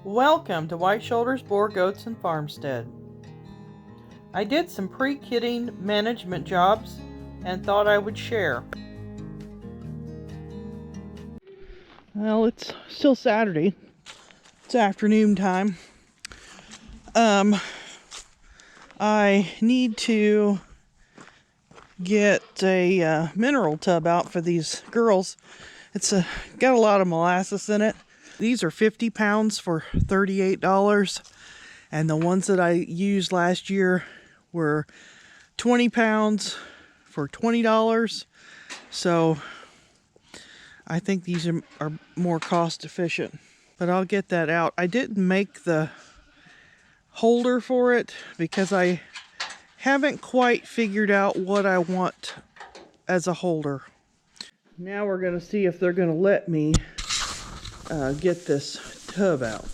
Welcome to White Shoulders Boar, Goats, and Farmstead. I did some pre-kidding management jobs and thought I would share. Well, it's still Saturday. It's afternoon time. I need to get a mineral tub out for these girls. It's got a lot of molasses in it. These are 50 pounds for $38, and the ones that I used last year were 20 pounds for $20. So I think these are more cost efficient, but I'll get that out. I didn't make the holder for it because I haven't quite figured out what I want as a holder. Now we're going to see if they're going to let me get this tub out.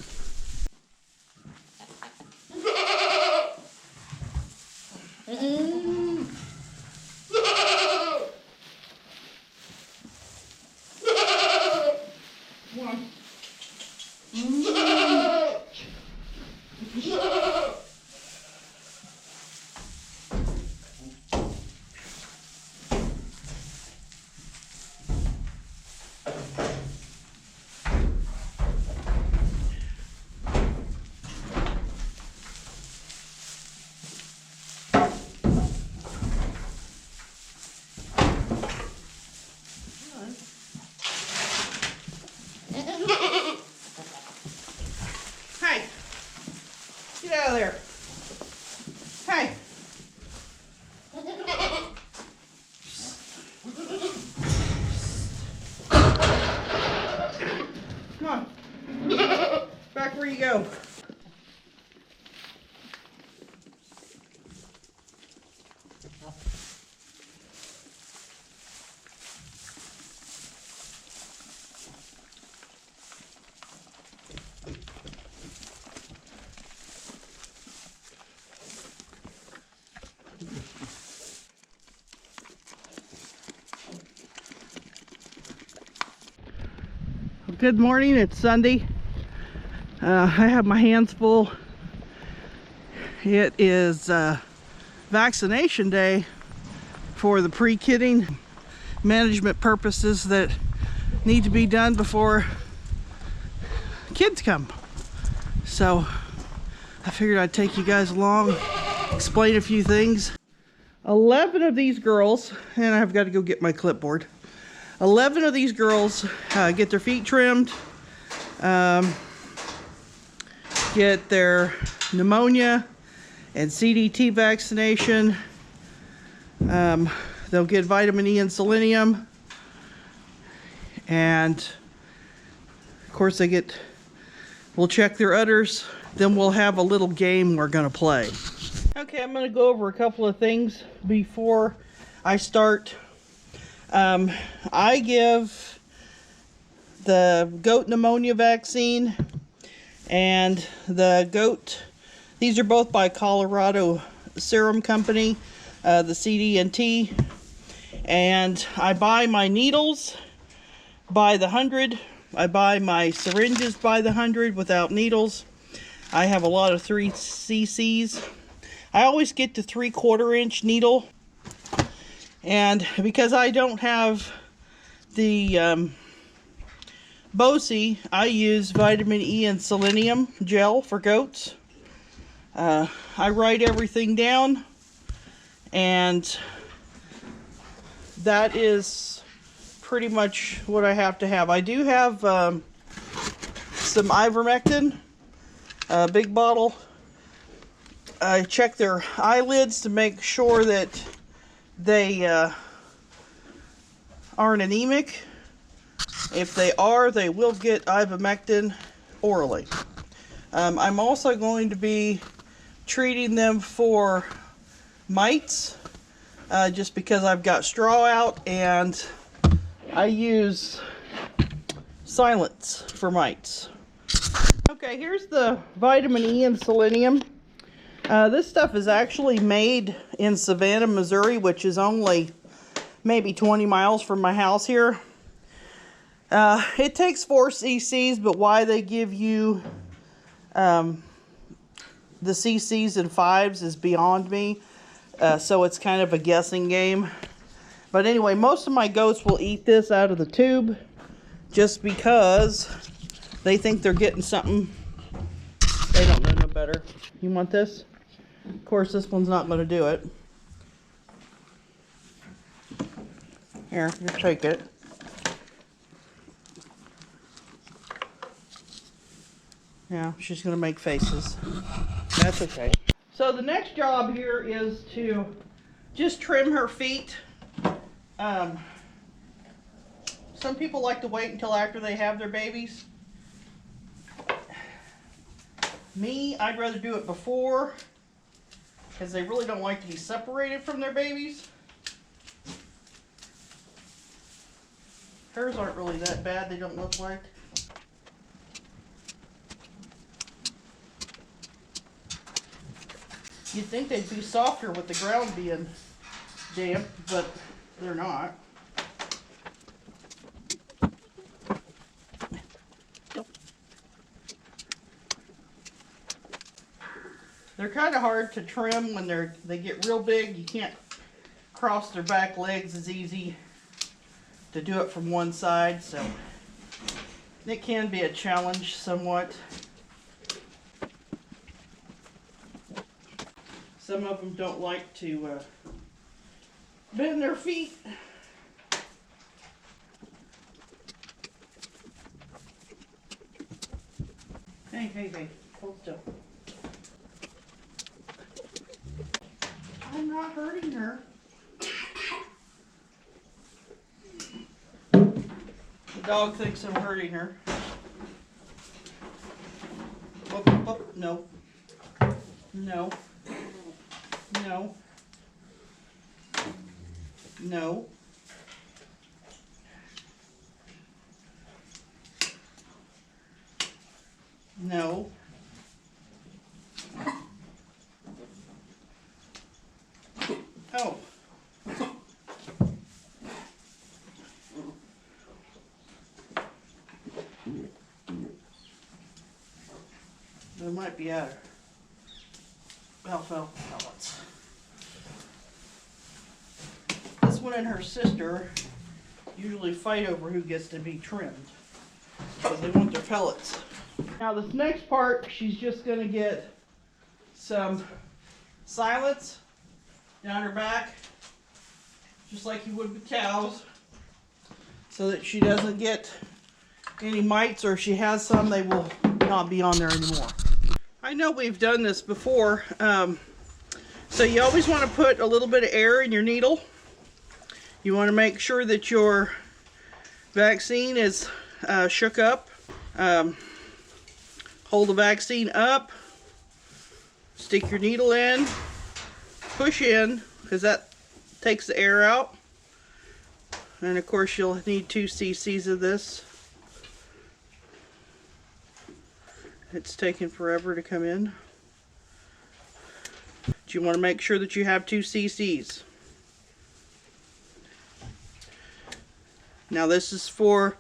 Hey, get out of there. Hey. Come on. Back where you go. Good morning, it's Sunday. I have my hands full. It is vaccination day for the pre-kidding management purposes that need to be done before kids come. So I figured I'd take you guys along, explain a few things. 11 of these girls, and I've got to go get my clipboard. 11 of these girls get their feet trimmed, get their pneumonia and CDT vaccination. They'll get vitamin E and selenium, and of course we'll check their udders. Then we'll have a little game we're gonna play. Okay, I'm gonna go over a couple of things before I start. I give the goat pneumonia vaccine and the goat, these are both by Colorado Serum Company, the CD&T, and I buy my needles by the 100. I buy my syringes by the 100 without needles. I have a lot of 3 cc's. I always get the 3/4 inch needle. And because I don't have the BOSI, I use vitamin E and selenium gel for goats. I write everything down, and that is pretty much what I have to have. I do have some ivermectin, a big bottle. I check their eyelids to make sure that they aren't anemic. If they are, they will get ivermectin orally. I'm also going to be treating them for mites, just because I've got straw out, and I use Silence for mites. Okay, here's the vitamin E and selenium. This stuff is actually made in Savannah, Missouri, which is only maybe 20 miles from my house here. It takes 4 cc's, but why they give you The CCs and 5s is beyond me, so it's kind of a guessing game. But anyway, most of my goats will eat this out of the tube just because they think they're getting something. They don't know no better. You want this? Of course, this one's not going to do it. Here, you take it. Yeah, she's going to make faces. That's okay. So the next job here is to just trim her feet. Some people like to wait until after they have their babies. Me, I'd rather do it before, because they really don't like to be separated from their babies. Hers aren't really that bad, they don't look like. You'd think they'd be softer with the ground being damp, but they're not. They're kind of hard to trim when they get real big. You can't cross their back legs as easy to do it from one side, so it can be a challenge somewhat. Some of them don't like to bend their feet. Hey, hold still. I'm not hurting her. The dog thinks I'm hurting her. Whoop, whoop, no. No. No. No. No. Oh. There might be out of alfalfa pellets. This one and her sister usually fight over who gets to be trimmed because they want their pellets. Now this next part, she's just going to get some silence down her back, just like you would with cows, so that she doesn't get any mites, or if she has some, they will not be on there anymore. I know we've done this before, so you always want to put a little bit of air in your needle. You want to make sure that your vaccine is shook up. Hold the vaccine up, stick your needle in, push in, because that takes the air out. And of course you'll need 2 cc's of this. It's taking forever to come in. But you want to make sure that you have 2 cc's. Now this is for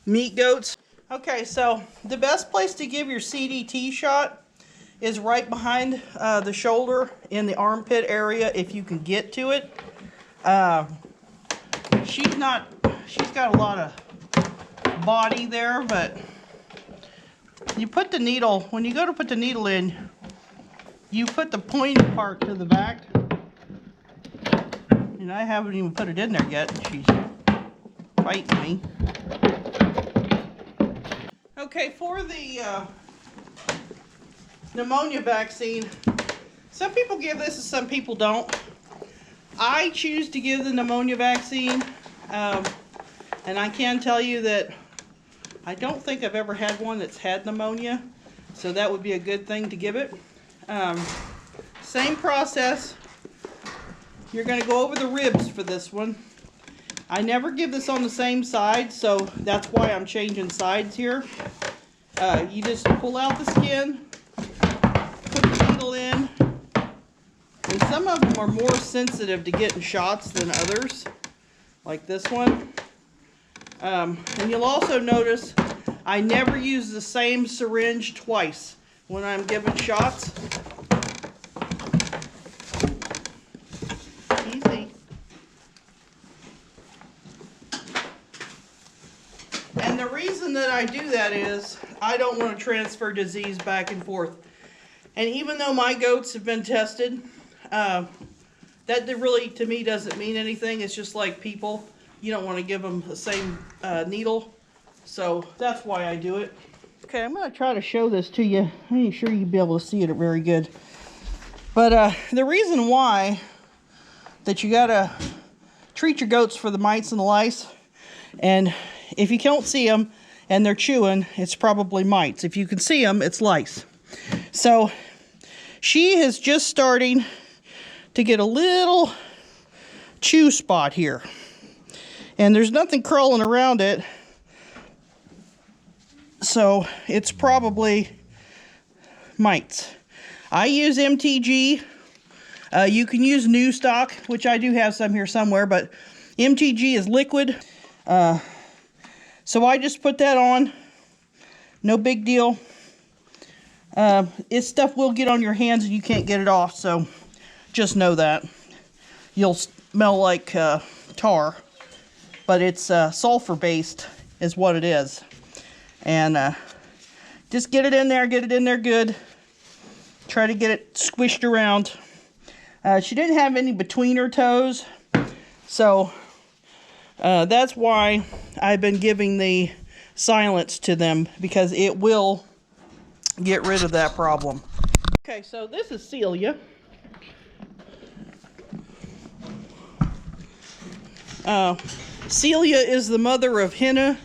meat goats. Okay, so the best place to give your CDT shot is right behind the shoulder in the armpit area, if you can get to it. She's got a lot of body there, but you put the needle, when you go to put the needle in, you put the pointy part to the back. And I haven't even put it in there yet. She's fighting me. Okay, for the pneumonia vaccine, some people give this and some people don't. I choose to give the pneumonia vaccine, and I can tell you that I don't think I've ever had one that's had pneumonia, so that would be a good thing to give it. Same process. You're going to go over the ribs for this one. I never give this on the same side, so that's why I'm changing sides here. You just pull out the skin, put the needle in, and some of them are more sensitive to getting shots than others, like this one. And you'll also notice I never use the same syringe twice. when I'm giving shots. Easy. And the reason that I do that is I don't want to transfer disease back and forth. And even though my goats have been tested, that really, to me, doesn't mean anything. It's just like people. You don't want to give them the same needle. So that's why I do it. Okay, I'm going to try to show this to you. I ain't sure you'll be able to see it very good. But the reason why that you got to treat your goats for the mites and the lice, and if you can't see them and they're chewing, it's probably mites. If you can see them, it's lice. So she is just starting to get a little chew spot here. And there's nothing crawling around it. So it's probably mites. I use MTG. You can use new stock, which I do have some here somewhere, but MTG is liquid. So I just put that on. No big deal. It's stuff will get on your hands and you can't get it off, so just know that. You'll smell like tar, but it's sulfur based is what it is. And just get it in there good. Try to get it squished around. She didn't have any between her toes, so that's why I've been giving the silence to them, because it will get rid of that problem. Okay, so this is Celia. Celia is the mother of Henna,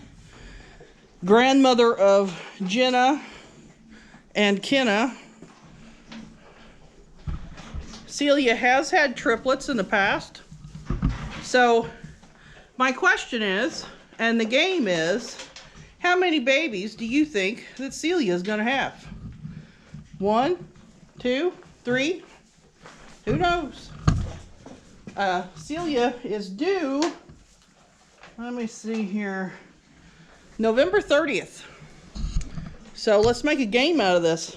grandmother of Jenna and Kenna. Celia has had triplets in the past. So my question is, and the game is, how many babies do you think that Celia is going to have? 1, 2, 3? Who knows? Celia is due, let me see here, November 30th. So let's make a game out of this.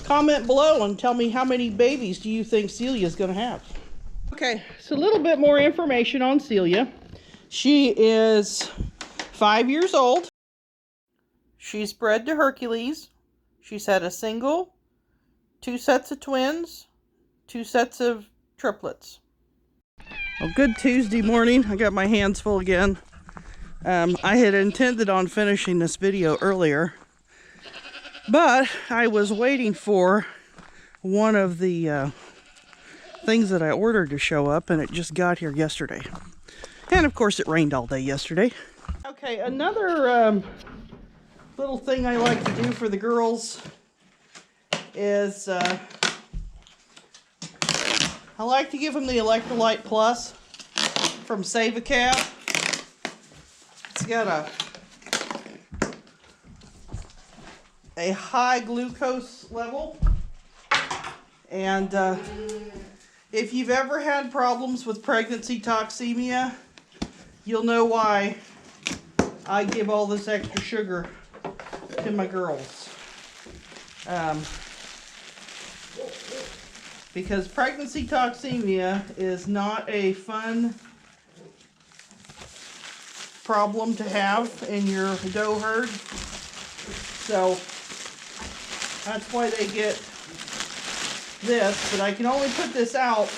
Comment below and tell me how many babies do you think Celia is going to have. Okay, so a little bit more information on Celia. She is 5 years old. She's bred to Hercules. She's had a single, 2 sets of twins, 2 sets of triplets. Well, good Tuesday morning. I got my hands full again. I had intended on finishing this video earlier, but I was waiting for one of the things that I ordered to show up, and it just got here yesterday. And of course it rained all day yesterday. Okay, another little thing I like to do for the girls is I like to give them the Electrolyte Plus from Sav-a-caf. It's got a high glucose level, and if you've ever had problems with pregnancy toxemia, you'll know why I give all this extra sugar to my girls. Because pregnancy toxemia is not a fun problem to have in your doe herd. So that's why they get this, but I can only put this out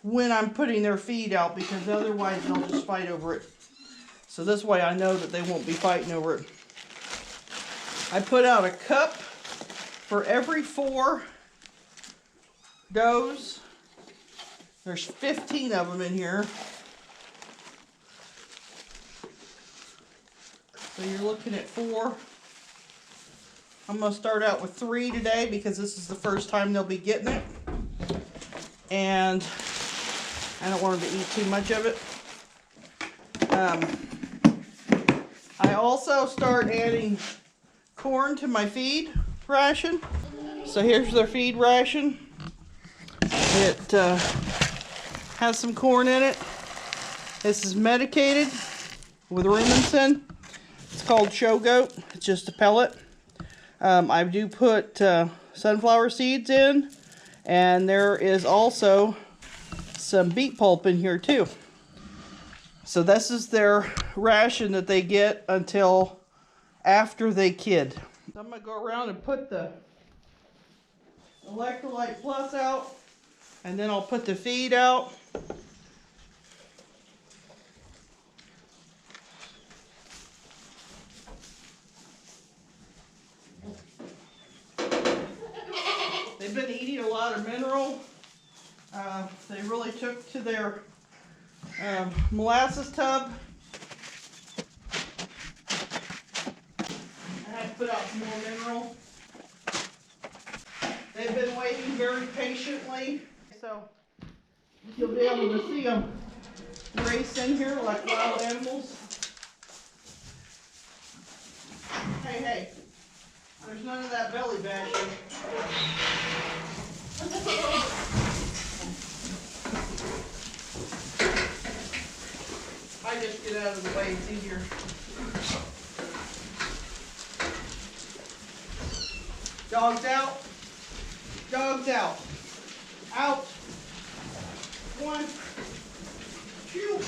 when I'm putting their feed out, because otherwise they'll just fight over it. So this way I know that they won't be fighting over it. I put out a cup for every 4 does. There's 15 of them in here. So you're looking at 4. I'm going to start out with 3 today because this is the first time they'll be getting it. And I don't want them to eat too much of it. I also start adding corn to my feed ration. So here's their feed ration. It has some corn in it. This is medicated with rumensin. It's called Show Goat. It's just a pellet. I do put sunflower seeds in, and there is also some beet pulp in here too. So this is their ration that they get until after they kid. So I'm going to go around and put the electrolyte plus out, and then I'll put the feed out. They've been eating a lot of mineral. They really took to their molasses tub. I had to put out some more mineral. They've been waiting very patiently, so you'll be able to see them race in here like wild animals. Hey, hey, there's none of that belly bashing. I just get out of the way, it's easier. Dogs out. Dogs out. Out. 1, 2.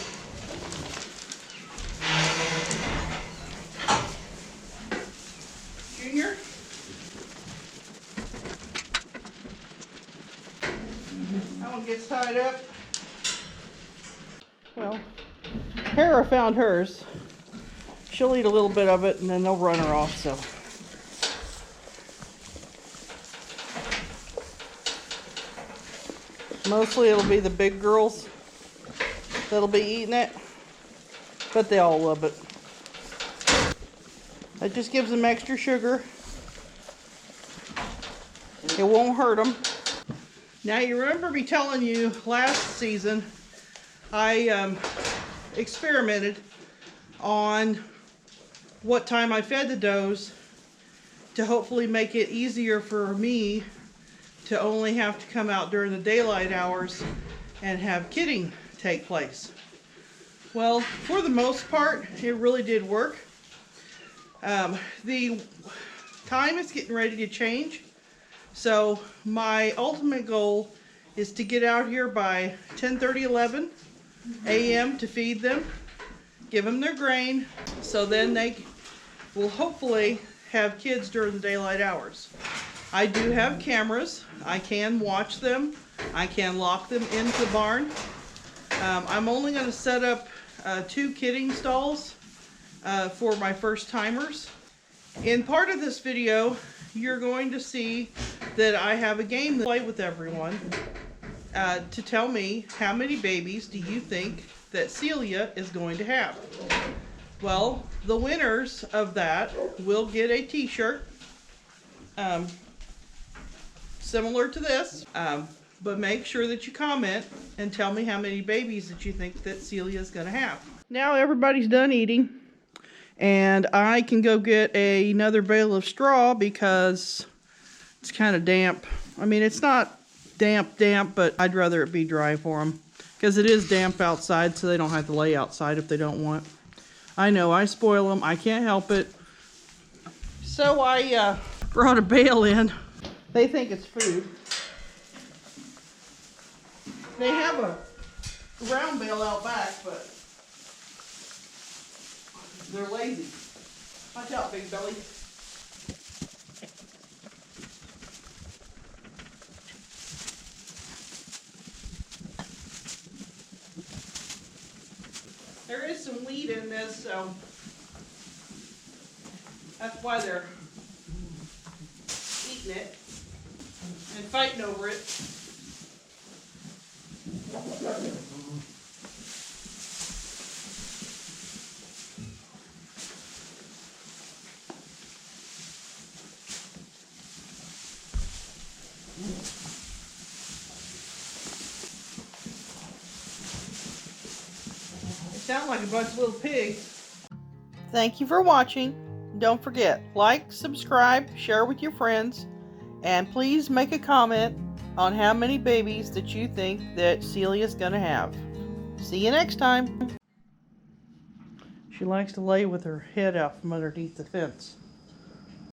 Junior. That one gets tied up. Well, Hera found hers. She'll eat a little bit of it and then they'll run her off, so. Mostly it'll be the big girls that'll be eating it, but they all love it. That just gives them extra sugar. It won't hurt them. Now you remember me telling you last season I experimented on what time I fed the does to hopefully make it easier for me to only have to come out during the daylight hours and have kidding take place. Well, for the most part, it really did work. The time is getting ready to change, so my ultimate goal is to get out here by 10:30, 11 a.m. to feed them, give them their grain, so then they will hopefully have kids during the daylight hours. I do have cameras. I can watch them. I can lock them into the barn. I'm only going to set up 2 kidding stalls for my first timers. In part of this video, you're going to see that I have a game to play with everyone to tell me how many babies do you think that Celia is going to have. Well, the winners of that will get a t-shirt similar to this, but make sure that you comment and tell me how many babies that you think that Celia is going to have. Now everybody's done eating, and I can go get another bale of straw because it's kind of damp. I mean, it's not damp, but I'd rather it be dry for them because it is damp outside, so they don't have to lay outside if they don't want. I know, I spoil them. I can't help it. So I brought a bale in. They think it's food. They have a round bale out back, but they're lazy. Watch out, big belly. There is some weed in this, so that's why they're eating it and fighting over it. They sound like a bunch of little pigs. Thank you for watching. Don't forget, like, subscribe, share with your friends, and please make a comment on how many babies that you think that Celia's gonna have. See you next time. She likes to lay with her head out from underneath the fence.